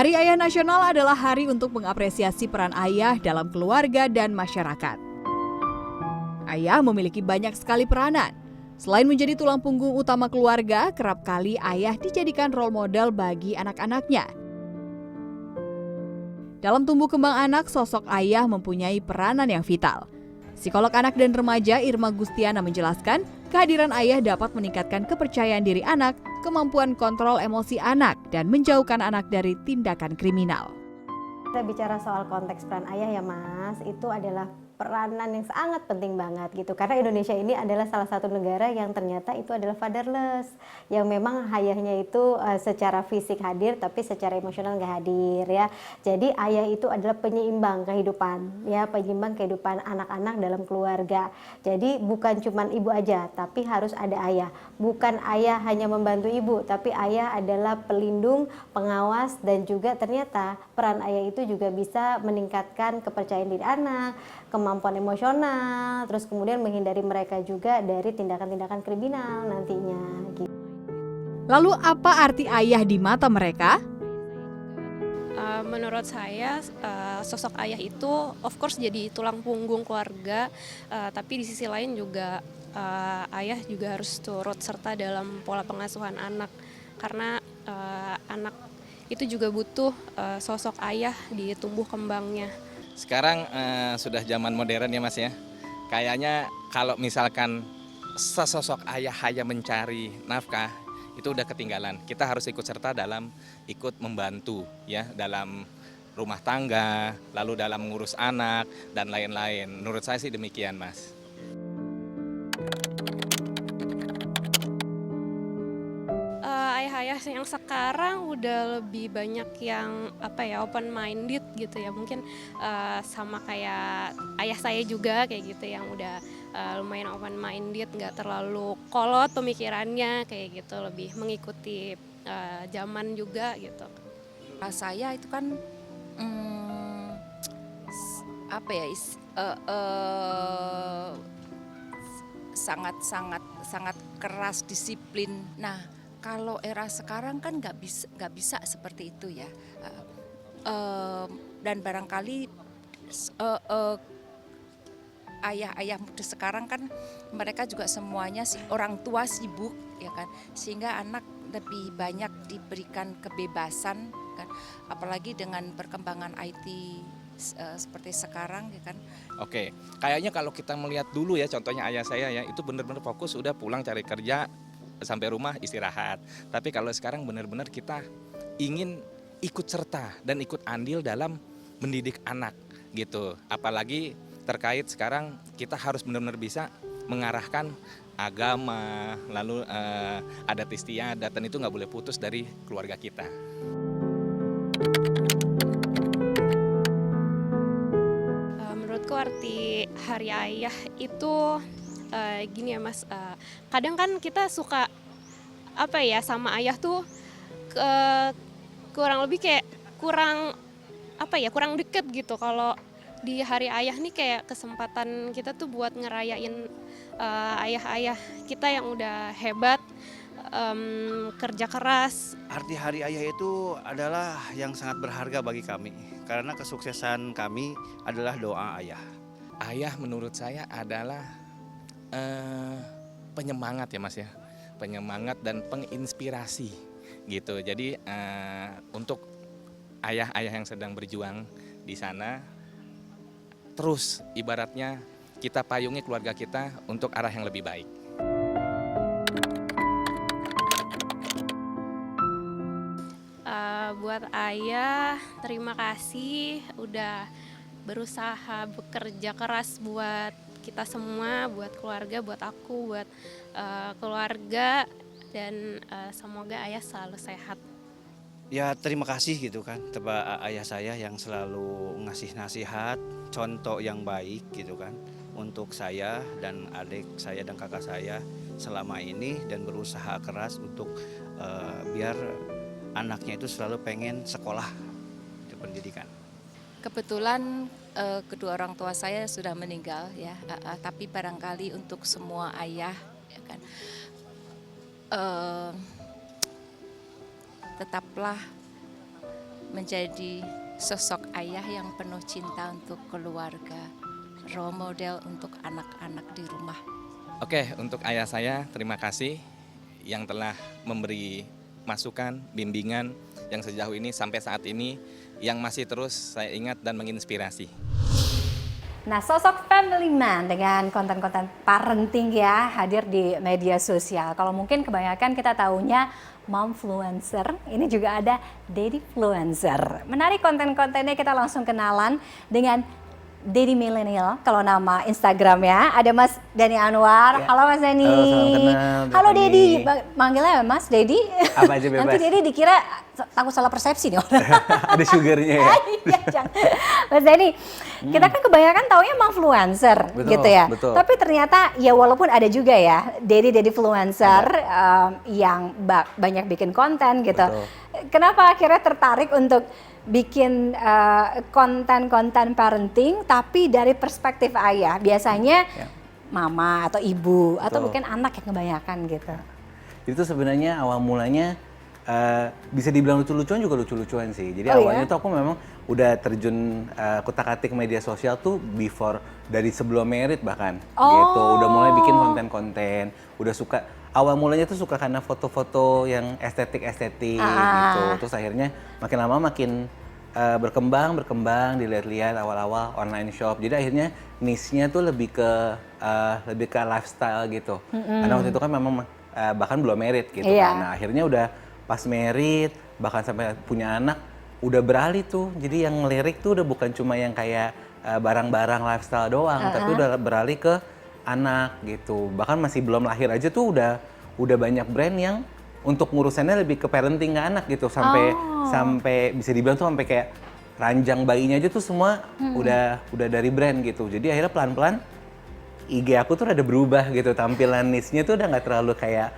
Hari Ayah Nasional adalah hari untuk mengapresiasi peran ayah dalam keluarga dan masyarakat. Ayah memiliki banyak sekali peranan. Selain menjadi tulang punggung utama keluarga, kerap kali ayah dijadikan role model bagi anak-anaknya. Dalam tumbuh kembang anak, sosok ayah mempunyai peranan yang vital. Psikolog anak dan remaja Irma Gustiana menjelaskan, kehadiran ayah dapat meningkatkan kepercayaan diri anak, kemampuan kontrol emosi anak, dan menjauhkan anak dari tindakan kriminal. Kita bicara soal konteks peran ayah ya Mas, itu adalah peranan yang sangat penting banget gitu. Karena Indonesia ini adalah salah satu negara yang ternyata itu adalah fatherless. Yang memang ayahnya itu secara fisik hadir tapi secara emosional nggak hadir ya. Jadi ayah itu adalah penyeimbang kehidupan ya, penyeimbang kehidupan anak-anak dalam keluarga. Jadi bukan cuma ibu aja tapi harus ada ayah. Bukan ayah hanya membantu ibu tapi ayah adalah pelindung, pengawas, dan juga ternyata peran ayah itu juga bisa meningkatkan kepercayaan diri anak, kemampuan emosional, terus kemudian menghindari mereka juga dari tindakan-tindakan kriminal nantinya. Gitu. Lalu apa arti ayah di mata mereka? Menurut saya sosok ayah itu of course jadi tulang punggung keluarga, tapi di sisi lain juga ayah juga harus turut serta dalam pola pengasuhan anak, karena anak itu juga butuh sosok ayah di tumbuh kembangnya. Sekarang sudah zaman modern ya Mas ya. Kayaknya kalau misalkan sesosok ayah hanya mencari nafkah, itu udah ketinggalan. Kita harus ikut serta dalam ikut membantu ya dalam rumah tangga, lalu dalam mengurus anak dan lain-lain. Menurut saya sih demikian Mas. Ayah-ayah yang sekarang udah lebih banyak yang open minded gitu ya, mungkin sama kayak ayah saya juga kayak gitu yang udah lumayan open minded, nggak terlalu kolot pemikirannya kayak gitu, lebih mengikuti zaman juga gitu. Saya itu kan sangat keras disiplin. Nah, kalau era sekarang kan nggak bisa seperti itu ya. Dan barangkali ayah-ayah muda sekarang kan mereka juga semuanya orang tua sibuk ya kan, sehingga anak lebih banyak diberikan kebebasan kan, apalagi dengan perkembangan IT seperti sekarang ya kan. Oke, kayaknya kalau kita melihat dulu ya contohnya ayah saya ya, itu benar-benar fokus udah pulang cari kerja, sampai rumah istirahat. Tapi kalau sekarang benar-benar kita ingin ikut serta dan ikut andil dalam mendidik anak gitu. Apalagi terkait sekarang kita harus benar-benar bisa mengarahkan agama, lalu adat istiadat, dan itu nggak boleh putus dari keluarga kita. Menurutku arti Hari Ayah itu gini ya Mas, kadang kan kita suka sama ayah tuh kurang lebih kayak kurang deket gitu. Kalau di Hari Ayah nih kayak kesempatan kita tuh buat ngerayain ayah-ayah kita yang udah hebat, kerja keras. Arti Hari Ayah itu adalah yang sangat berharga bagi kami, karena kesuksesan kami adalah doa ayah. Ayah menurut saya adalah penyemangat ya Mas ya, penyemangat dan penginspirasi gitu. Jadi untuk ayah-ayah yang sedang berjuang di sana, terus ibaratnya kita payungi keluarga kita untuk arah yang lebih baik. Buat ayah, terima kasih udah berusaha bekerja keras buat kita semua, buat keluarga, buat aku, buat keluarga, dan semoga ayah selalu sehat. Ya terima kasih gitu kan kepada ayah saya yang selalu ngasih nasihat, contoh yang baik gitu kan untuk saya dan adik saya dan kakak saya selama ini, dan berusaha keras untuk biar anaknya itu selalu pengen sekolah di pendidikan. Kebetulan kedua orang tua saya sudah meninggal ya, tapi barangkali untuk semua ayah ya kan, tetaplah menjadi sosok ayah yang penuh cinta untuk keluarga, role model untuk anak-anak di rumah. Oke, untuk ayah saya terima kasih yang telah memberi masukan, bimbingan yang sejauh ini sampai saat ini yang masih terus saya ingat dan menginspirasi. Nah, sosok family man dengan konten-konten parenting ya hadir di media sosial. Kalau mungkin kebanyakan kita taunya momfluencer, ini juga ada daddyfluencer. Menarik konten-kontennya, kita langsung kenalan dengan Daddy Millennial, kalau nama Instagramnya. Ada Mas Dani Anwar. Ya. Halo Mas Dani. Halo, salam kenal, Halo Dani. Daddy, manggilnya Mas Daddy. Apa aja bebas. Nanti Daddy dikira takut salah persepsi nih. Ada sugarnya ya. Iya, jangan. Mas Dani, kita kan kebanyakan taunya influencer Betul, gitu ya. betul. Tapi ternyata ya walaupun ada juga ya daddy-influencer yang banyak bikin konten gitu. Betul. Kenapa akhirnya tertarik untuk bikin konten-konten parenting tapi dari perspektif ayah? Biasanya Ya. mama atau ibu atau Betul. mungkin anak yang kebanyakan gitu. Itu sebenarnya awal mulanya bisa dibilang lucu-lucuan juga lucu-lucuan sih. Jadi Oh, awalnya ya? tuh aku memang udah terjun kutak-atik media sosial tuh before dari sebelum married bahkan gitu. Udah mulai bikin konten-konten, udah suka. Awal mulanya tuh suka karena foto-foto yang estetik-estetik gitu. Terus akhirnya makin lama makin berkembang dilihat-lihat awal-awal online shop. Jadi akhirnya niche-nya tuh lebih ke lifestyle gitu. Karena waktu itu kan memang bahkan belum married gitu Iya. kan. Nah, akhirnya udah pas married bahkan sampai punya anak udah beralih tuh. Jadi yang ngelirik tuh udah bukan cuma yang kayak barang-barang lifestyle doang, tapi udah beralih ke anak gitu. Bahkan masih belum lahir aja tuh udah banyak brand yang untuk ngurusannya lebih ke parenting ke anak gitu, sampai bisa dibilang tuh sampai kayak ranjang bayinya aja tuh semua udah dari brand gitu. Jadi akhirnya pelan-pelan IG aku tuh rada berubah gitu, tampilan niche-nya tuh udah nggak terlalu kayak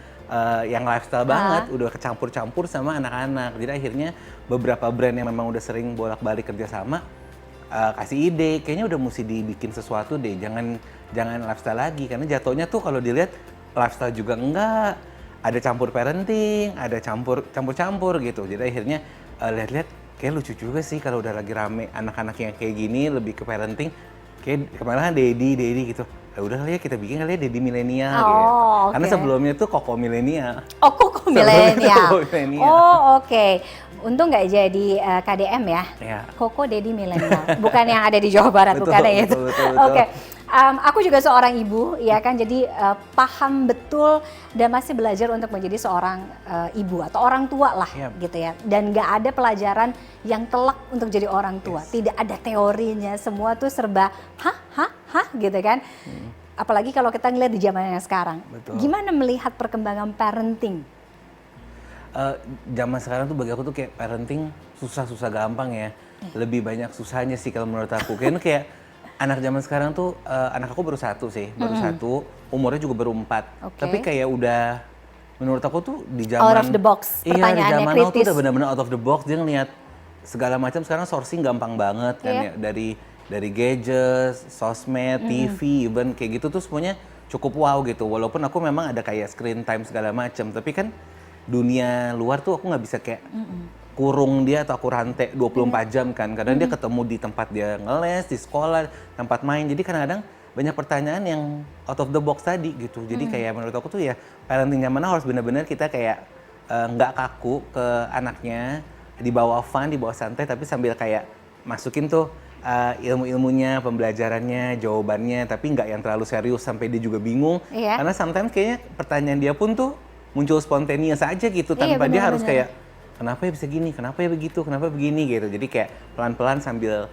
yang lifestyle banget, udah kecampur-campur sama anak-anak. Jadi akhirnya beberapa brand yang memang udah sering bolak-balik kerjasama kasih ide, kayaknya udah mesti dibikin sesuatu deh, jangan lifestyle lagi, karena jatuhnya tuh kalau dilihat lifestyle juga enggak, ada campur parenting, ada campur-campur gitu. Jadi akhirnya lihat-lihat kayak lucu juga sih kalau udah lagi rame anak-anak yang kayak gini lebih ke parenting, kayak kemarin kan daddy gitu. Ya udah kali ya kita bikin kali ya daddy milenial gitu. Karena oke. sebelumnya tuh koko milenial. Oh, koko Sebelumnya milenial. Koko milenial. Oh, oke. Untung nggak jadi KDM ya. Ya. Koko Daddy Milenial. Bukan yang ada di Jawa Barat, Betul, bukan ya itu. betul. Oke. Aku juga seorang ibu, ya kan. Jadi paham betul dan masih belajar untuk menjadi seorang ibu atau orang tua lah, Yap. gitu ya. Dan nggak ada pelajaran yang telak untuk jadi orang tua. Tidak ada teorinya. Semua tuh serba hah gitu kan. Apalagi kalau kita ngeliat di zaman yang sekarang. Betul. Gimana melihat perkembangan parenting? Zaman sekarang tuh bagi aku tuh kayak parenting susah gampang ya. Lebih banyak susahnya sih kalau menurut aku. Kayaknya kayak anak zaman sekarang tuh, anak aku baru satu sih, umurnya juga baru 4. Oke. Tapi kayak udah, menurut aku tuh di zaman Out of the box, iya, di pertanyaannya zaman now tuh kritis. udah benar-benar out of the box. Dia ngeliat segala macam sekarang sourcing gampang banget kan Iya. ya, dari gadgets, sosmed, TV, even kayak gitu tuh semuanya cukup wow gitu. Walaupun aku memang ada kayak screen time segala macam, tapi kan dunia luar tuh aku nggak bisa kayak kurung dia atau aku rantai 24 jam kan. Kadang dia ketemu di tempat dia ngeles, di sekolah, tempat main. Jadi kadang-kadang banyak pertanyaan yang out of the box tadi gitu. Jadi kayak menurut aku tuh ya parenting zaman now harus benar-benar kita kayak nggak kaku ke anaknya, dibawa fun, dibawa santai, tapi sambil kayak masukin tuh ilmu-ilmunya, pembelajarannya, jawabannya, tapi nggak yang terlalu serius sampai dia juga bingung. Iya. Karena sometimes kayaknya pertanyaan dia pun tuh muncul spontaneous aja gitu, Iya, tanpa dia benar, harus benar. kayak kenapa ya bisa gini, kenapa ya begitu, kenapa begini gitu. Jadi kayak pelan-pelan sambil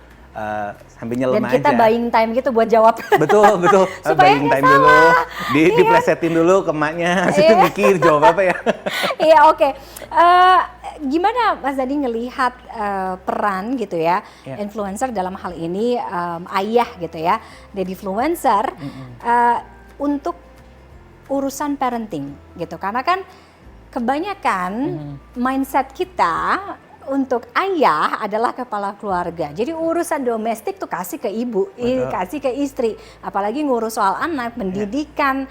nyelam Dan aja. kita buying time gitu buat jawab. Betul. Supaya Buying nggak time dulu, salah. diplesetin dulu ke emaknya, habis itu Iya. mikir jawab apa ya. Iya, oke. Gimana Mas Dadi ngelihat peran gitu ya, Ya. influencer dalam hal ini ayah gitu ya, jadi influencer untuk urusan parenting gitu, karena kan kebanyakan mindset kita untuk ayah adalah kepala keluarga. Jadi urusan domestik tuh kasih ke ibu, kasih ke istri. Apalagi ngurus soal anak, pendidikan,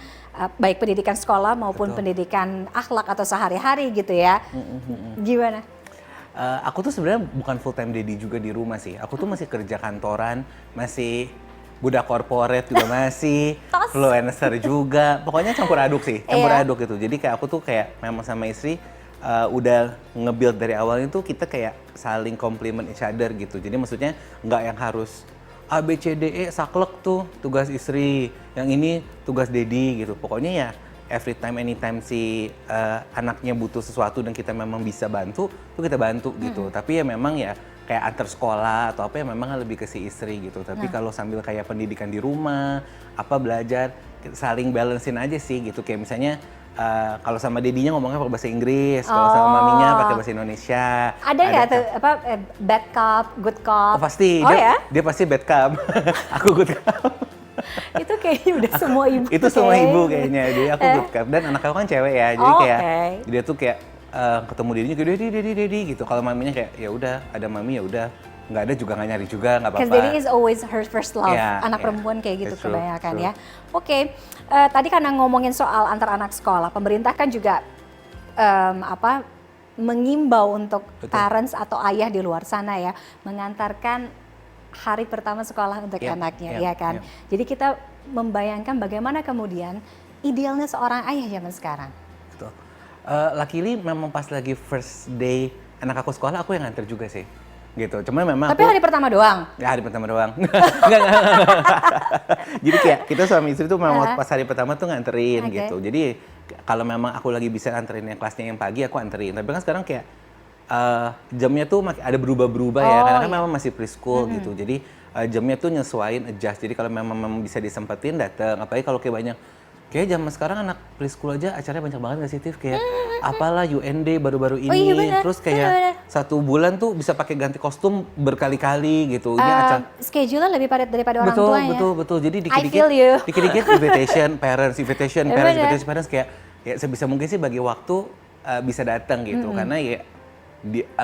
baik pendidikan sekolah maupun Betul. pendidikan akhlak atau sehari-hari gitu ya. Gimana? aku tuh sebenarnya bukan full time daddy juga di rumah sih. Aku tuh masih kerja kantoran, masih budak corporate juga masih, influencer juga. Pokoknya campur aduk sih, campur aduk gitu. Jadi kayak aku tuh kayak memang sama istri udah nge-build dari awal itu kita kayak saling compliment each other gitu. Jadi maksudnya nggak yang harus A, B, C, D, E saklek tuh tugas istri, yang ini tugas daddy gitu. Pokoknya ya every time, anytime si anaknya butuh sesuatu dan kita memang bisa bantu, tuh kita bantu gitu. Tapi ya memang ya kayak antar sekolah atau apa ya memang lebih ke si istri gitu. Tapi kalau sambil kayak pendidikan di rumah, apa belajar, saling balancein aja sih gitu. Kayak misalnya kalau sama dedinya ngomongnya pakai bahasa Inggris, kalau sama maminya pakai bahasa Indonesia. Ada nggak tuh apa bad cop, good cop? Oh pasti, dia pasti bad cop, aku good cop. Itu kayaknya udah semua ibu. Itu semua ibu kayaknya, jadi aku good cop. Dan anak aku kan cewek ya, jadi kayak dia tuh kayak ketemu dirinya kayak dedi gitu. Kalau maminya kayak ya udah ada mami ya udah, nggak ada juga nggak nyari juga nggak apa-apa. Because daddy is always her first love. Anak perempuan kayak gitu kebanyakan ya. Oke, tadi karena ngomongin soal antar anak sekolah, pemerintah kan juga mengimbau untuk parents atau ayah di luar sana ya mengantarkan hari pertama sekolah untuk anaknya, ya kan? Jadi kita membayangkan bagaimana kemudian idealnya seorang ayah zaman sekarang. Betul. Luckily memang pas lagi first day anak aku sekolah, aku yang nganter juga sih. Gitu. Cuma memang Tapi hari pertama doang? Ya hari pertama doang. Enggak. Jadi kayak kita suami istri tuh memang pas hari pertama tuh nganterin gitu. Jadi kalau memang aku lagi bisa nganterin yang kelasnya yang pagi, aku anterin. Tapi kan sekarang kayak jamnya tuh ada berubah-berubah ya, karena kan memang masih preschool gitu. Jadi jamnya tuh nyesuaiin, adjust. Jadi kalau memang bisa disempetin datang. Apalagi kalau kayak banyak, kayak zaman sekarang anak preschool aja acaranya banyak banget nggak sih, Tiff? Kayak apalah UND baru-baru ini, terus kayak 1 bulan tuh bisa pakai ganti kostum berkali-kali gitu. Ini acara schedule-nya lebih padat daripada orang tuanya. Betul. Jadi I feel you. dikit-dikit invitation parents kayak ya sebisa mungkin sih bagi waktu bisa datang gitu. Karena ya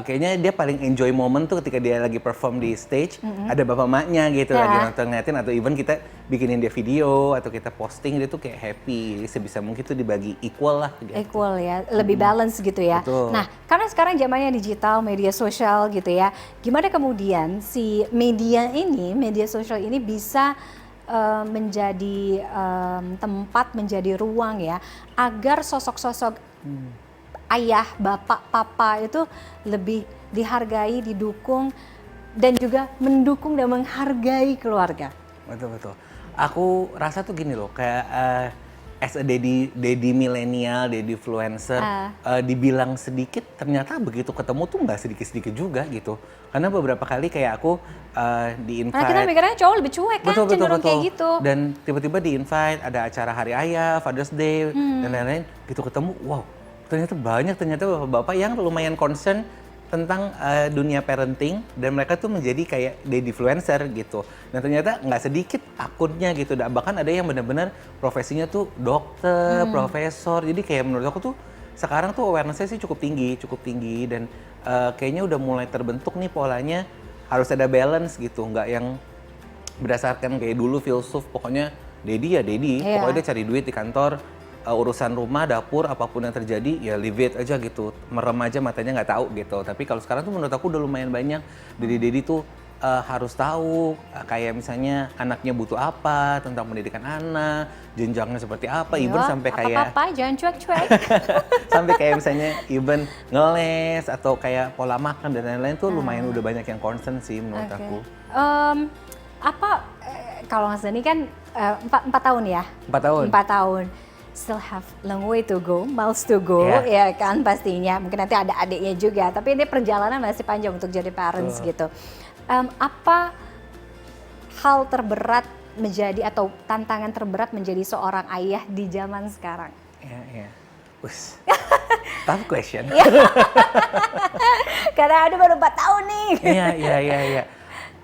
kayaknya dia paling enjoy moment tuh ketika dia lagi perform di stage, ada bapak maknya gitu lagi nonton ngeliatin, atau even kita bikinin dia video atau kita posting, dia tuh kayak happy. Jadi sebisa mungkin tuh dibagi equal lah gitu. Equal ya, lebih balance gitu ya. Betul. Nah, karena sekarang zamannya digital, media sosial gitu ya. Gimana kemudian si media sosial ini bisa menjadi tempat, menjadi ruang ya, agar sosok-sosok ayah, bapak, papa itu lebih dihargai, didukung, dan juga mendukung dan menghargai keluarga. Betul. Aku rasa tuh gini loh, kayak as a daddy milenial, daddy influencer, dibilang sedikit, ternyata begitu ketemu tuh nggak sedikit-sedikit juga gitu. Karena beberapa kali kayak aku di-invite. Karena kita mikirnya cowok lebih cuek kan, cenderung kayak gitu. Dan tiba-tiba di-invite, ada acara Hari Ayah, Father's Day, dan lain-lain. Gitu ketemu, wow. Ternyata bapak-bapak yang lumayan concern tentang dunia parenting, dan mereka tuh menjadi kayak daddy influencer gitu. Dan ternyata nggak sedikit akunnya gitu, bahkan ada yang benar-benar profesinya tuh dokter, profesor. Jadi kayak menurut aku tuh sekarang tuh awareness-nya sih cukup tinggi, dan kayaknya udah mulai terbentuk nih polanya, harus ada balance gitu, nggak yang berdasarkan kayak dulu filsuf pokoknya daddy ya daddy, pokoknya dia cari duit di kantor. Urusan rumah, dapur, apapun yang terjadi ya leave it aja gitu, merem aja matanya nggak tahu gitu. Tapi kalau sekarang tuh menurut aku udah lumayan banyak dedi tuh harus tahu kayak misalnya anaknya butuh apa, tentang pendidikan anak, jenjangnya seperti apa, even sampai kayak apa jangan cuek-cuek. sampai kayak misalnya even ngeles atau kayak pola makan dan lain-lain tuh lumayan udah banyak yang concern sih menurut aku. Kalau Mas Dani kan 4 tahun ya? 4 tahun. 4 tahun. Still have long way to go, miles to go, ya kan pastinya. Mungkin nanti ada adiknya juga, tapi ini perjalanan masih panjang untuk jadi parents gitu. Apa hal terberat menjadi atau tantangan terberat menjadi seorang ayah di zaman sekarang? Iya. Tough question. Karena ada baru 4 tahun nih. Iya.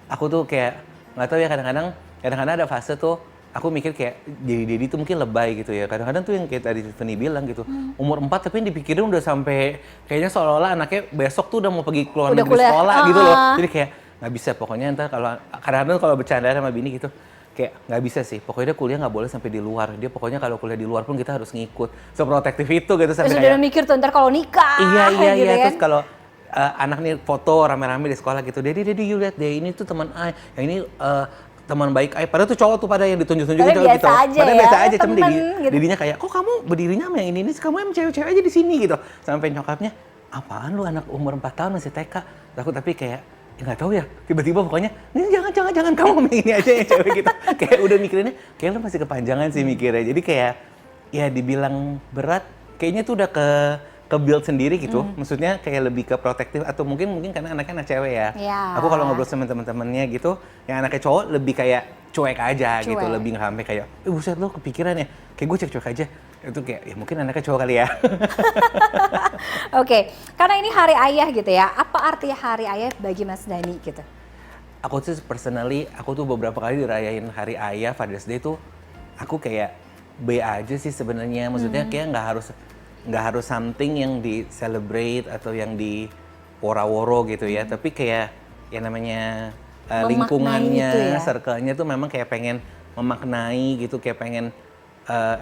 Aku tuh kayak nggak tahu ya, kadang-kadang ada fase tuh aku mikir kayak jadi daddy tuh mungkin lebay gitu ya. Kadang-kadang tuh yang kayak tadi Tiffany bilang gitu, umur 4 tapi yang dipikirin udah sampai kayaknya seolah-olah anaknya besok tuh udah mau pergi keluar negeri sekolah gitu loh. Jadi kayak nggak bisa, pokoknya ntar kalau kadang-kadang kalau bercanda sama bini gitu, kayak nggak bisa sih, pokoknya dia kuliah nggak boleh sampai di luar. Dia pokoknya kalau kuliah di luar pun kita harus ngikut. Seprotektif itu gitu sampai Terus udah mikir tuh ntar kalau nikah. Iya. Gitu Terus kalau anak nih foto rame-rame di sekolah gitu, Dedi you lihat deh, ini tuh teman Ai, yang ini teman baik Ai. Padahal tuh cowok tuh pada yang ditunjuk-tunjukin Padahal gitu. biasa aja Padahal ya, biasa aja, cuma temen, gitu. Dedinya kayak, kok kamu berdirinya sama yang ini sih, kamu emang cewek-cewek aja di sini gitu. Sampai nyokapnya, apaan lu anak umur 4 tahun masih TK? Tapi kayak, ya nggak tahu ya, tiba-tiba pokoknya, ini jangan kamu sama ini aja yang cewek gitu. Kayak udah mikirinnya, kayak lu masih kepanjangan sih mikirnya. Jadi kayak, ya dibilang berat, kayaknya tuh udah ke build sendiri gitu. Maksudnya kayak lebih ke protektif atau mungkin karena anaknya anak cewek ya. Iya. Aku kalau ngobrol sama teman-temannya gitu, yang anaknya cowok lebih kayak cuek aja gitu, Cuek. lebih nggak sampai kayak, buset lo kepikiran ya, kayak gue cuek-cuek aja. Itu kayak, ya mungkin anaknya cowok kali ya. Oke, karena ini hari ayah gitu ya. Apa arti hari ayah bagi Mas Dhani gitu? Aku tuh personally, aku tuh beberapa kali dirayain hari ayah, Father's Day tuh, aku kayak B aja sih sebenarnya. Maksudnya kayak nggak harus something yang di celebrate atau yang di woro-woro gitu ya, tapi kayak ya namanya Memaknai lingkungannya, itu ya. circle-nya tuh memang kayak pengen memaknai gitu, kayak pengen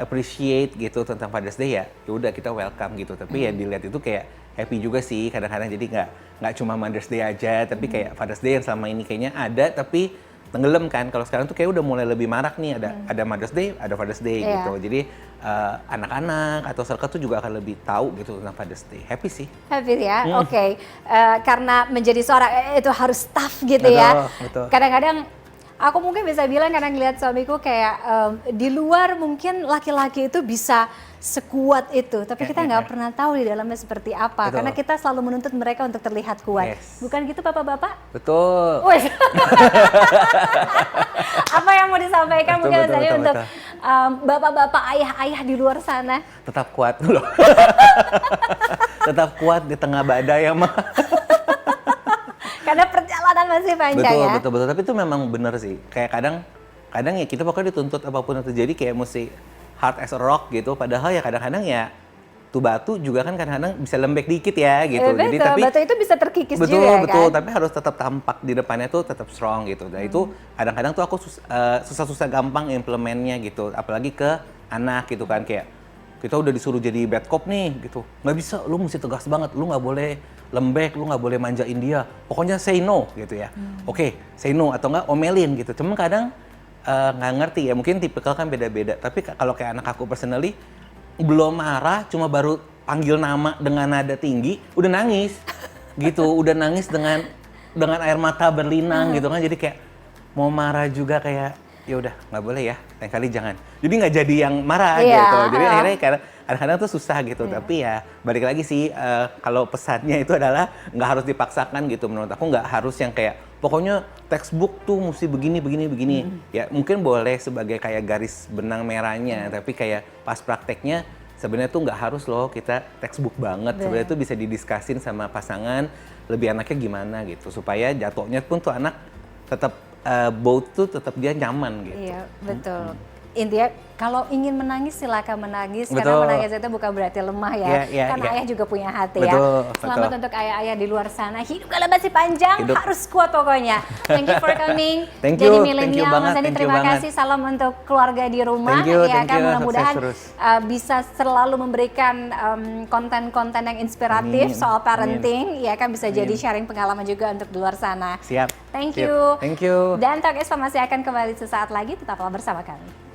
appreciate gitu tentang Father's Day ya. Ya udah kita welcome gitu, tapi ya dilihat itu kayak happy juga sih kadang-kadang, jadi nggak cuma Mother's Day aja, tapi kayak Father's Day yang selama ini kayaknya ada tapi tenggelam kan. Kalau sekarang tuh kayak udah mulai lebih marak nih, ada Mother's Day, ada Father's Day Iya. gitu. Jadi anak-anak atau circle tuh juga akan lebih tahu gitu tentang Father's Day. Happy sih. Happy ya, oke. Karena menjadi seorang itu harus tough gitu ya. Betul. Kadang-kadang aku mungkin bisa bilang karena ngeliat suamiku kayak di luar mungkin laki-laki itu bisa sekuat itu, tapi kita nggak pernah tahu di dalamnya seperti apa. Betul. Karena kita selalu menuntut mereka untuk terlihat kuat. Yes. Bukan gitu bapak-bapak? Betul. Wes. Apa yang mau disampaikan mungkin Betul, Mas Dhani betul, untuk betul. bapak-bapak, ayah-ayah di luar sana? Tetap kuat loh. Tetap kuat di tengah badai ya, Ma. Karena perjalanan masih panjang Betul, ya. betul. Tapi itu memang bener sih. Kayak kadang ya kita pokoknya dituntut apapun yang terjadi kayak mesti hard as a rock gitu. Padahal ya kadang-kadang ya tuh batu juga kan kadang-kadang bisa lembek dikit ya gitu. Betul, Jadi tapi batu itu bisa terkikis betul, juga betul. kan. Tapi harus tetap tampak di depannya tuh tetap strong gitu. Dan itu kadang-kadang tuh aku susah-susah gampang implementnya gitu. Apalagi ke anak gitu kan, kayak kita udah disuruh jadi bad cop nih gitu. Nggak bisa, lu mesti tegas banget. Lu nggak boleh lembek, lu nggak boleh manjain dia. Pokoknya say no gitu ya. Oke, say no atau nggak omelin gitu. Cuma kadang nggak ngerti ya, mungkin tipikal kan beda-beda. Tapi kalau kayak anak aku personally, belum marah, cuma baru panggil nama dengan nada tinggi, udah nangis gitu. Udah nangis dengan air mata berlinang gitu kan. Jadi kayak mau marah juga kayak, ya udah nggak boleh ya, lain kali jangan. Jadi nggak jadi yang marah Iya, gitu. Jadi akhirnya kadang-kadang tuh susah gitu. Tapi ya balik lagi sih, kalau pesannya itu adalah nggak harus dipaksakan gitu. Menurut aku nggak harus yang kayak pokoknya textbook tuh mesti begini. Ya mungkin boleh sebagai kayak garis benang merahnya. Tapi kayak pas prakteknya sebenarnya tuh nggak harus loh kita textbook banget. Sebenarnya tuh bisa didiskusin sama pasangan lebih enaknya gimana gitu. Supaya jatuhnya pun tuh anak tetap both tuh tetap dia nyaman gitu. Iya, betul. Intinya kalau ingin menangis silakan menangis, karena Betul. menangis itu bukan berarti lemah ya. Iya, Karena iya. ayah juga punya hati Betul, ya. Selamat betul. untuk ayah-ayah di luar sana. Hidup kalian masih panjang, Hidup. harus kuat pokoknya. Thank you for coming. Thank Jadi you milenial banget, Mas Dhani, thank you terima banget. kasih. Salam untuk keluarga di rumah. Thank you, Ya kan, sukses mudah-mudahan terus. bisa selalu memberikan konten-konten yang inspiratif Amin, soal parenting. Ya kan, bisa jadi sharing pengalaman juga untuk di luar sana. Siap. Thank Siap. you. Thank you. Dan Talk Expo masih akan kembali sesaat lagi, tetaplah bersama kami.